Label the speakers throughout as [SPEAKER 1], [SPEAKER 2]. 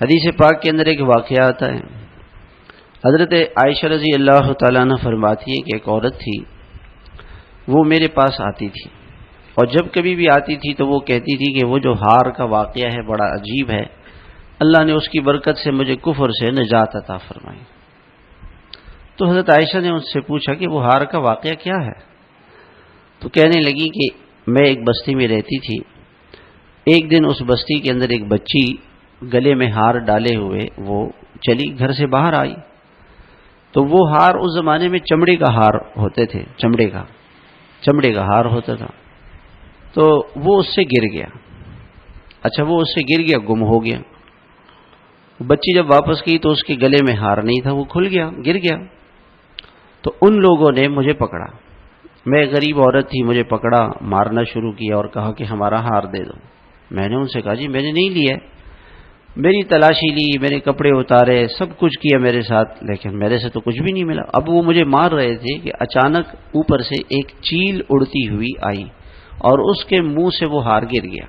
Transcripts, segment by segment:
[SPEAKER 1] حدیث پاک کے اندر ایک واقعہ آتا ہے، حضرت عائشہ رضی اللہ تعالیٰ عنہ فرماتی ہے کہ ایک عورت تھی، وہ میرے پاس آتی تھی، اور جب کبھی بھی آتی تھی تو وہ کہتی تھی کہ وہ جو ہار کا واقعہ ہے بڑا عجیب ہے، اللہ نے اس کی برکت سے مجھے کفر سے نجات عطا فرمائی۔ تو حضرت عائشہ نے ان سے پوچھا کہ وہ ہار کا واقعہ کیا ہے؟ تو کہنے لگی کہ میں ایک بستی میں رہتی تھی، ایک دن اس بستی کے اندر ایک بچی گلے میں ہار ڈالے ہوئے وہ چلی، گھر سے باہر آئی، تو وہ ہار اس زمانے میں چمڑے کا ہار ہوتے تھے، چمڑے کا ہار ہوتا تھا، تو وہ اس سے گر گیا۔ اچھا، وہ اس سے گر گیا، گم ہو گیا۔ بچی جب واپس گئی تو اس کے گلے میں ہار نہیں تھا، وہ کھل گیا، گر گیا۔ تو ان لوگوں نے مجھے پکڑا، میں غریب عورت تھی، مجھے پکڑا، مارنا شروع کیا اور کہا کہ ہمارا ہار دے دو۔ میں نے ان سے کہا جی میں نے نہیں لیا ہے، میری تلاشی لی، میرے کپڑے اتارے، سب کچھ کیا میرے ساتھ، لیکن میرے سے تو کچھ بھی نہیں ملا۔ اب وہ مجھے مار رہے تھے کہ اچانک اوپر سے ایک چیل اڑتی ہوئی آئی اور اس کے منہ سے وہ ہار گر گیا۔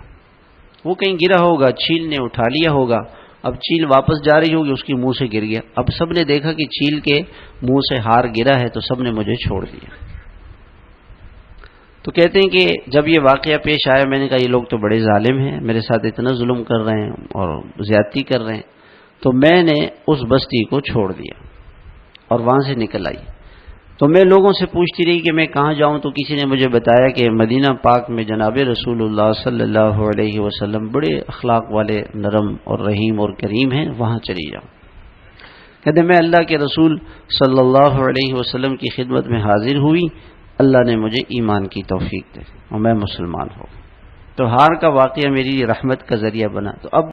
[SPEAKER 1] وہ کہیں گرا ہوگا، چیل نے اٹھا لیا ہوگا، اب چیل واپس جا رہی ہوگی، اس کے منہ سے گر گیا۔ اب سب نے دیکھا کہ چیل کے منہ سے ہار گرا ہے تو سب نے مجھے چھوڑ دیا۔ تو کہتے ہیں کہ جب یہ واقعہ پیش آیا، میں نے کہا یہ لوگ تو بڑے ظالم ہیں، میرے ساتھ اتنا ظلم کر رہے ہیں اور زیادتی کر رہے ہیں، تو میں نے اس بستی کو چھوڑ دیا اور وہاں سے نکل آئی۔ تو میں لوگوں سے پوچھتی رہی کہ میں کہاں جاؤں، تو کسی نے مجھے بتایا کہ مدینہ پاک میں جناب رسول اللہ صلی اللہ علیہ وسلم بڑے اخلاق والے، نرم اور رحیم اور کریم ہیں، وہاں چلی جاؤں۔ کہتے میں اللہ کے رسول صلی اللہ علیہ وسلم کی خدمت میں حاضر ہوئی، اللہ نے مجھے ایمان کی توفیق دی اور میں مسلمان ہوں۔ تو ہار کا واقعہ میری رحمت کا ذریعہ بنا۔ تو اب